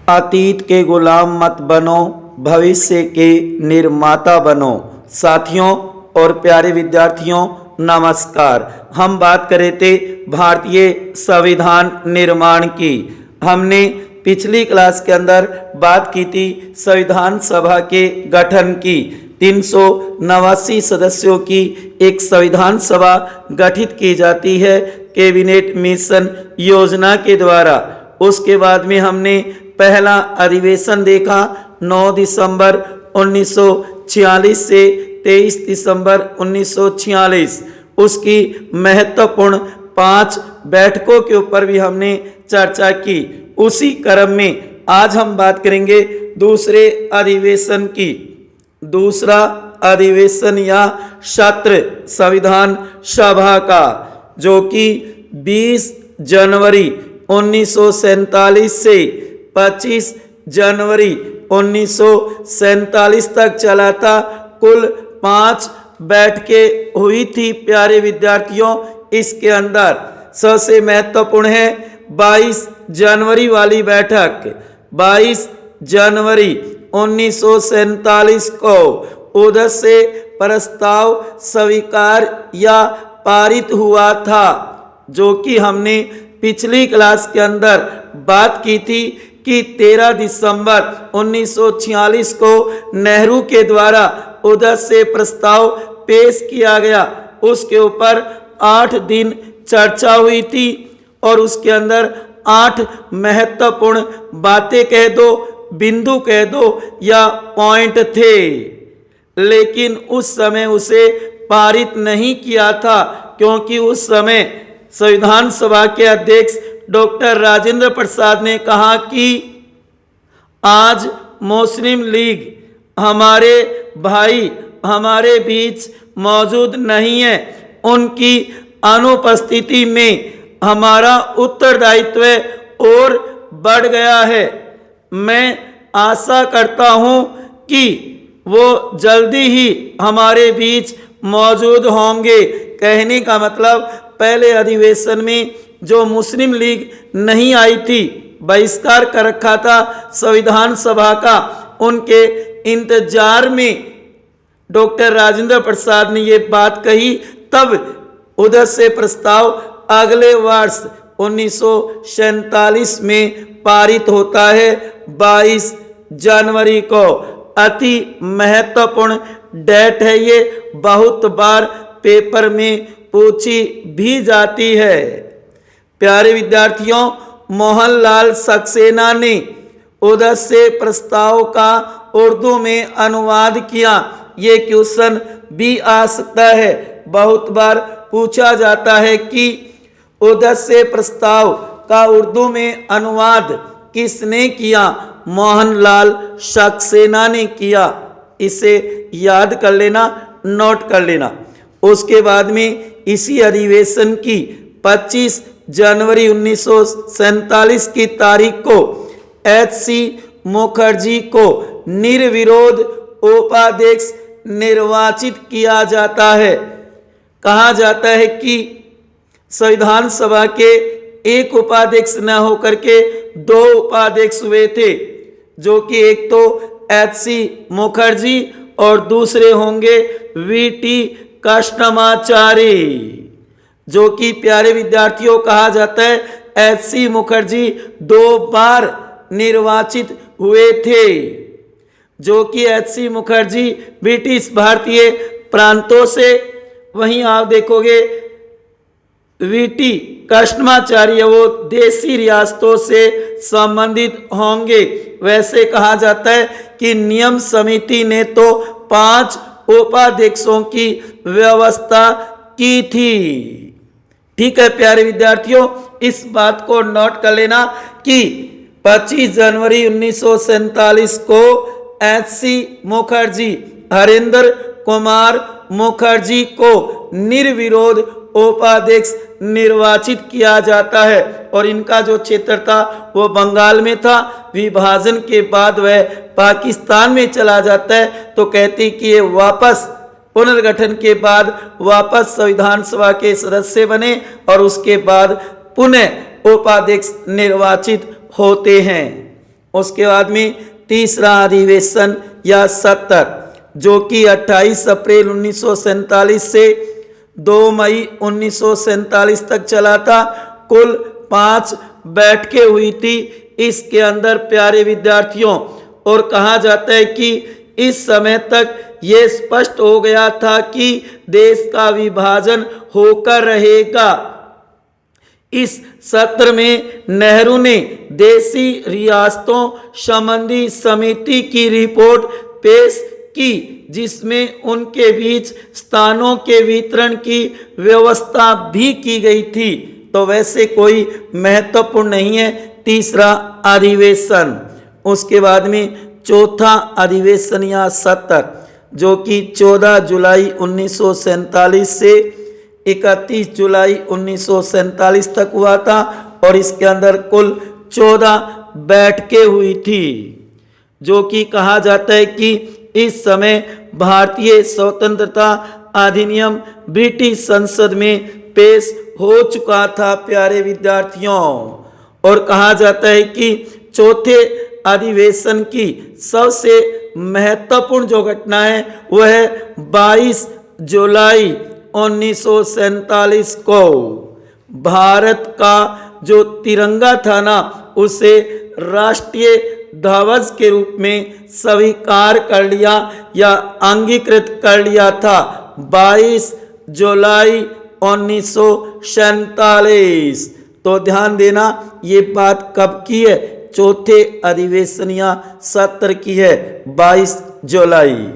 अतीत के गुलाम मत बनो, भविष्य के निर्माता बनो। साथियों और प्यारे विद्यार्थियों नमस्कार। हम बात कर रहे थे भारतीय संविधान निर्माण की। हमने पिछली क्लास के अंदर बात की थी संविधान सभा के गठन की। 389 सदस्यों की एक संविधान सभा गठित की जाती है कैबिनेट मिशन योजना के द्वारा। उसके बाद में हमने पहला अधिवेशन देखा 9 दिसंबर 1946 से 23 दिसंबर 1946। उसकी महत्वपूर्ण 5 बैठकों के ऊपर भी हमने चर्चा की। उसी क्रम में आज हम बात करेंगे दूसरे अधिवेशन की। दूसरा अधिवेशन या सत्र संविधान सभा का, जो कि 20 जनवरी 1947 से 25 जनवरी 1947 तक चला था। कुल 5 बैठकें हुई थी प्यारे विद्यार्थियों। इसके अंदर सबसे महत्वपूर्ण है 22 जनवरी वाली बैठक। 22 जनवरी 1947 को उधर से प्रस्ताव स्वीकार या पारित हुआ था, जो कि हमने पिछली क्लास के अंदर बात की थी कि 13 दिसंबर 1946 को नेहरू के द्वारा उधर से प्रस्ताव पेश किया गया। उसके ऊपर 8 दिन चर्चा हुई थी और उसके अंदर 8 महत्वपूर्ण बातें कह दो, बिंदु कह दो या पॉइंट थे, लेकिन उस समय उसे पारित नहीं किया था, क्योंकि उस समय संविधान सभा के अध्यक्ष डॉक्टर राजेंद्र प्रसाद ने कहा कि आज मुस्लिम लीग हमारे भाई हमारे बीच मौजूद नहीं है। उनकी अनुपस्थिति में हमारा उत्तरदायित्व और बढ़ गया है। मैं आशा करता हूं कि वो जल्दी ही हमारे बीच मौजूद होंगे। कहने का मतलब पहले अधिवेशन में जो मुस्लिम लीग नहीं आई थी, बहिष्कार कर रखा था संविधान सभा का, उनके इंतजार में डॉक्टर राजेंद्र प्रसाद ने ये बात कही। तब उधर से प्रस्ताव अगले वर्ष 1947 में पारित होता है 22 जनवरी को। अति महत्वपूर्ण डेट है ये, बहुत बार पेपर में पूछी भी जाती है। प्यारे विद्यार्थियों, मोहनलाल सक्सेना ने उधर से प्रस्ताव का उर्दू में अनुवाद किया। ये क्वेश्चन भी आ सकता है, बहुत बार पूछा जाता है कि उधर से प्रस्ताव का उर्दू में अनुवाद किसने किया? मोहनलाल सक्सेना ने किया। इसे याद कर लेना, नोट कर लेना। उसके बाद में इसी अधिवेशन की 25 जनवरी 1947 की तारीख को एच.सी. मुखर्जी को निर्विरोध उपाध्यक्ष निर्वाचित किया जाता है। कहा जाता है कि संविधान सभा के एक उपाध्यक्ष न होकर के 2 उपाध्यक्ष हुए थे, जो कि एक तो एच.सी. मुखर्जी और दूसरे होंगे वी.टी. कृष्णमाचारी, जो कि प्यारे विद्यार्थियों कहा जाता है एच.सी. मुखर्जी 2 बार निर्वाचित हुए थे, जो कि एच.सी. मुखर्जी ब्रिटिश भारतीय प्रांतों से, वहीं आप देखोगे वी.टी. कृष्णमाचार्य वो देसी रियासतों से संबंधित होंगे। वैसे कहा जाता है कि नियम समिति ने तो 5 उपाध्यक्षों की व्यवस्था की थी। ठीक है प्यारे विद्यार्थियों, इस बात को नोट कर लेना कि 25 जनवरी 1947 को एच.सी. मुखर्जी, हरेंद्र कुमार मुखर्जी को निर्विरोध उपाध्यक्ष निर्वाचित किया जाता है। और इनका जो क्षेत्र था वो बंगाल में था। विभाजन के बाद वह पाकिस्तान में चला जाता है, तो कहते कि ये वापस पुनर्गठन के बाद वापस संविधान सभा के सदस्य बने और उसके बाद पुनः उपाध्यक्ष निर्वाचित होते हैं। उसके बाद में तीसरा अधिवेशन या सत्र जो कि 28 अप्रैल 1947 से 2 मई 1947 तक चला था। कुल 5 बैठकें हुई थी इसके अंदर प्यारे विद्यार्थियों। और कहा जाता है कि इस समय तक ये स्पष्ट हो गया था कि देश का विभाजन होकर रहेगा। इस सत्र में नेहरू ने देशी रियासतों संबंधी समिति की रिपोर्ट पेश की जिसमें उनके बीच स्थानों के वितरण की व्यवस्था भी की गई थी। तो वैसे कोई महत्वपूर्ण नहीं है तीसरा अधिवेशन। उसके बाद में चौथा अधिवेशन या सत्र जो कि 14 जुलाई 1947 से 31 जुलाई 1947 तक हुआ था और इसके अंदर कुल 14 बैठकें हुई थी। जो कि कहा जाता है कि इस समय भारतीय स्वतंत्रता अधिनियम ब्रिटिश संसद में पेश हो चुका था प्यारे विद्यार्थियों। और कहा जाता है कि चौथे अधिवेशन की सबसे महत्वपूर्ण जो घटना है वह है 22 जुलाई 1947 को भारत का जो तिरंगा था ना उसे राष्ट्रीय ध्वज के रूप में स्वीकार कर लिया या अंगीकृत कर लिया था। 22 जुलाई 1947। तो ध्यान देना ये बात कब की है, चौथे अधिवेशन या सत्र की है 22 जुलाई।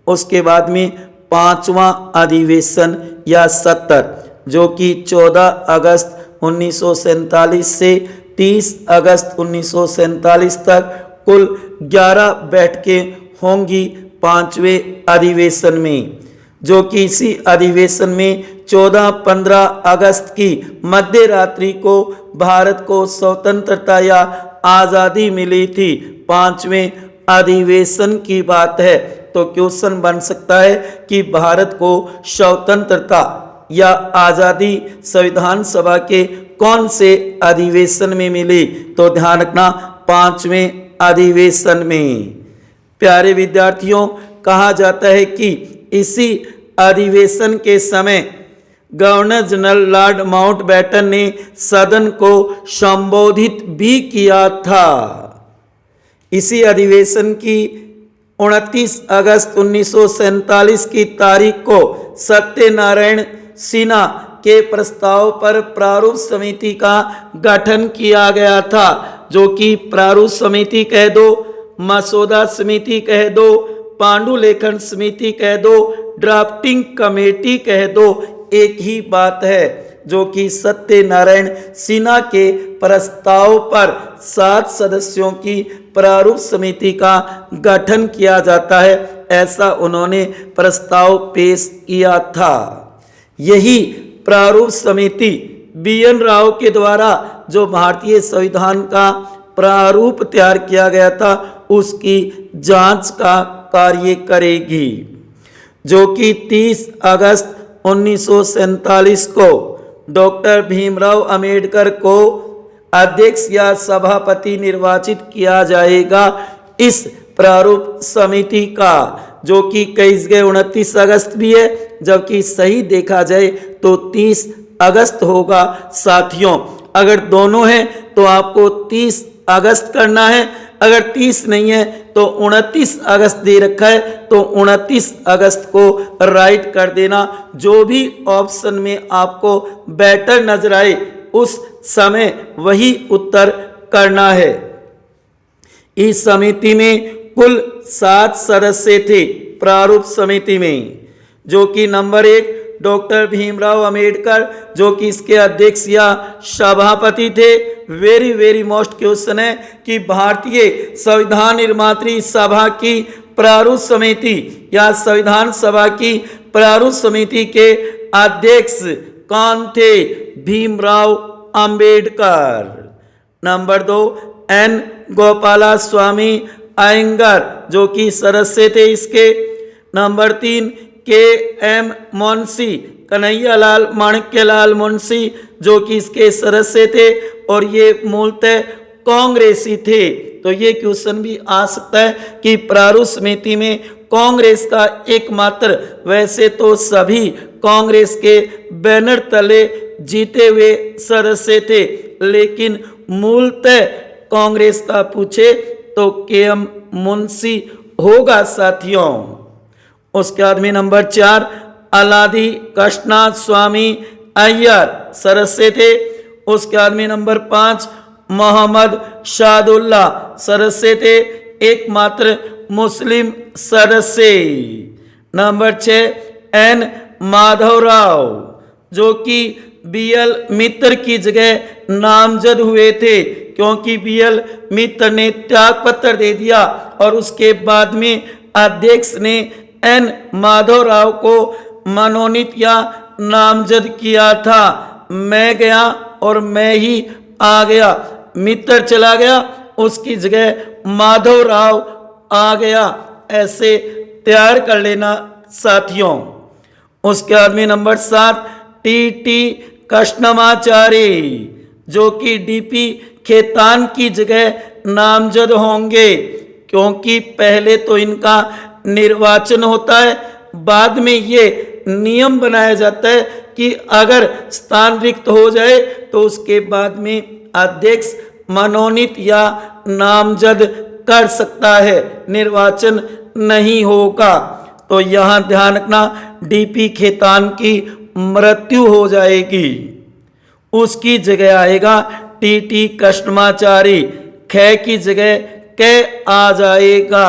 उसके बाद में पांचवा अधिवेशन या सत्र जो कि 14 अगस्त 1947 से 30 अगस्त 1947 तक कुल 11 बैठकें होंगी पांचवें अधिवेशन में। जो कि इसी अधिवेशन में 14-15 अगस्त की मध्य रात्रि को भारत को स्वतंत्रता या आज़ादी मिली थी। पांचवें अधिवेशन की बात है। तो क्वेश्चन बन सकता है कि भारत को स्वतंत्रता या आज़ादी संविधान सभा के कौन से अधिवेशन में मिली, तो ध्यान रखना पांचवें अधिवेशन में। प्यारे विद्यार्थियों कहा जाता है कि इसी अधिवेशन के समय गवर्नर जनरल लॉर्ड माउंटबेटन ने सदन को संबोधित भी किया था। इसी अधिवेशन की 29 अगस्त 1947 की तारीख को सत्यनारायण सिन्हा के प्रस्ताव पर प्रारूप समिति का गठन किया गया था। जो कि प्रारूप समिति कह दो, मसौदा समिति कह दो, पांडुलेखन समिति कह दो, ड्राफ्टिंग कमेटी कह दो, एक ही बात है। जो कि सत्यनारायण सिन्हा के प्रस्ताव पर 7 सदस्यों की प्रारूप समिति का गठन किया जाता है, ऐसा उन्होंने प्रस्ताव पेश किया था। यही प्रारूप समिति BN राव के द्वारा जो भारतीय संविधान का प्रारूप तैयार किया गया था उसकी जांच का कार्य करेगी। जो कि 30 अगस्त 1947 को डॉक्टर भीमराव अंबेडकर को अध्यक्ष या सभापति निर्वाचित किया जाएगा इस प्रारूप समिति का। जो कि कई जगह 29 अगस्त भी है, जबकि सही देखा जाए तो 30 अगस्त होगा साथियों। अगर दोनों हैं तो आपको 30 अगस्त करना है, अगर 30 नहीं है तो 29 अगस्त दे रखा है तो 29 अगस्त को राइट कर देना। जो भी ऑप्शन में आपको बेटर नजर आए उस समय वही उत्तर करना है। इस समिति में कुल 7 सदस्य थे प्रारूप समिति में। जो कि नंबर 1 डॉक्टर भीमराव अंबेडकर जो कि इसके अध्यक्ष या सभापति थे। वेरी मोस्ट क्वेश्चन है कि भारतीय संविधान निर्मात्री सभा की प्रारूप समिति या संविधान सभा की प्रारूप समिति के अध्यक्ष कौन थे? भीमराव अंबेडकर। नंबर 2 N गोपाला स्वामी अयंगर जो कि सदस्य थे इसके। नंबर 3 KM मुंशी कन्हैयालाल माणिक्यलाल मुंशी जो कि इसके सदस्य थे और ये मूलतः कांग्रेसी थे। तो ये क्वेश्चन भी आ सकता है कि प्रारूप समिति में कांग्रेस का एकमात्र, वैसे तो सभी कांग्रेस के बैनर तले जीते हुए सदस्य थे, लेकिन मूलतः कांग्रेस का पूछे तो के.एम. मुंशी होगा साथियों। उसके बाद में नंबर 4 अलादी कृष्णा स्वामी अय्यर सदस्य थे। उसके बाद में नंबर 5 मोहम्मद शादुल्ला सदस्य थे, एकमात्र मुस्लिम सदस्य। नंबर 6 एन माधवराव जो कि बी.एल. मित्र की जगह नामजद हुए थे, क्योंकि बी.एल. मित्र ने त्याग पत्र दे दिया और उसके बाद में अध्यक्ष ने एन माधवराव को मनोनीत या नामजद किया था। मैं गया और मैं ही आ गया, मित्र चला गया, उसकी जगह माधवराव आ गया, ऐसे तैयार कर लेना साथियों। उसके बाद में नंबर 7 टी कृष्णमाचारी जो कि डी.पी. खेतान की जगह नामजद होंगे, क्योंकि पहले तो इनका निर्वाचन होता है, बाद में ये नियम बनाया जाता है कि अगर स्थान रिक्त हो जाए तो उसके बाद में अध्यक्ष मनोनीत या नामजद कर सकता है, निर्वाचन नहीं होगा। तो यहाँ ध्यान रखना, डी.पी. खेतान की मृत्यु हो जाएगी, उसकी जगह आएगा टी कृष्णमाचारी, ख की जगह क आ जाएगा,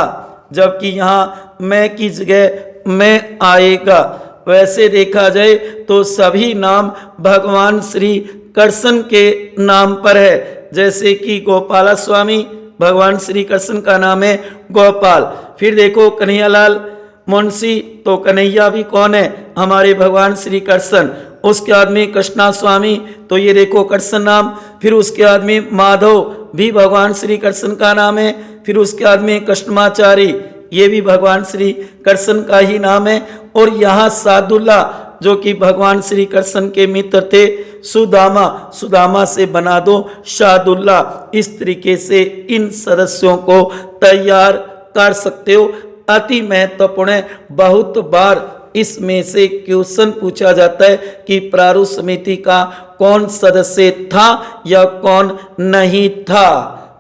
जबकि यहाँ मैं की जगह मैं आएगा। वैसे देखा जाए तो सभी नाम भगवान श्री कृष्ण के नाम पर है, जैसे कि गोपाला स्वामी भगवान श्री कृष्ण का नाम है गोपाल। फिर देखो कन्हैयालाल मुंशी, तो कन्हैया भी कौन है, हमारे भगवान श्री कृष्ण। उसके आदमी कृष्णा स्वामी, तो ये देखो कृष्ण नाम। फिर उसके आदमी माधव भी भगवान श्री कृष्ण का नाम है। फिर उसके आदमी कृष्णमाचारी, ये भी भगवान श्री कृष्ण का ही नाम है। और यहाँ सादुल्ला जो कि भगवान श्री कृष्ण के मित्र थे, सुदामा, सुदामा से बना दो शादुल्ला। इस तरीके से इन सदस्यों को तैयार कर सकते हो। अति महत्वपूर्ण है, बहुत बार इसमें से क्वेश्चन पूछा जाता है कि प्रारूप समिति का कौन सदस्य था या कौन नहीं था।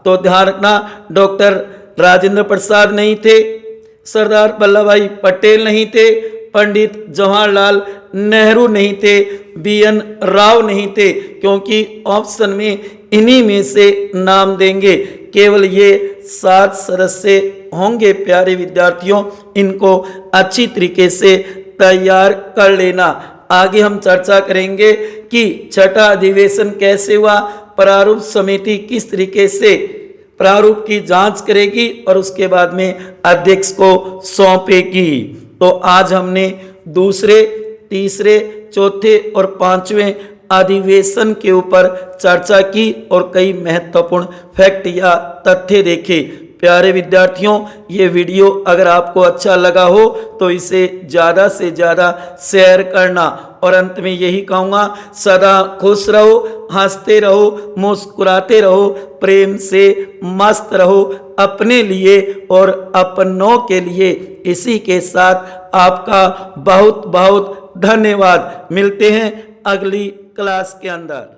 तो ध्यान रखना, डॉक्टर राजेंद्र प्रसाद नहीं थे, सरदार वल्लभ भाई पटेल नहीं थे, पंडित जवाहरलाल नेहरू नहीं थे, बी.एन. राव नहीं थे, क्योंकि ऑप्शन में इन्हीं में से नाम देंगे। केवल ये 7 सदस्य होंगे प्यारे विद्यार्थियों, इनको अच्छी तरीके से तैयार कर लेना। आगे हम चर्चा करेंगे कि छठा अधिवेशन कैसे हुआ, प्रारूप समिति किस तरीके से प्रारूप की जांच करेगी और उसके बाद में अध्यक्ष को सौंपेगी। तो आज हमने दूसरे, तीसरे, चौथे और 5वें अधिवेशन के ऊपर चर्चा की और कई महत्वपूर्ण फैक्ट या तथ्य देखे। प्यारे विद्यार्थियों, ये वीडियो अगर आपको अच्छा लगा हो तो इसे ज़्यादा से ज़्यादा शेयर करना। और अंत में यही कहूँगा, सदा खुश रहो, हंसते रहो, मुस्कुराते रहो, प्रेम से मस्त रहो अपने लिए और अपनों के लिए। इसी के साथ आपका बहुत बहुत धन्यवाद। मिलते हैं अगली क्लास के अंदर।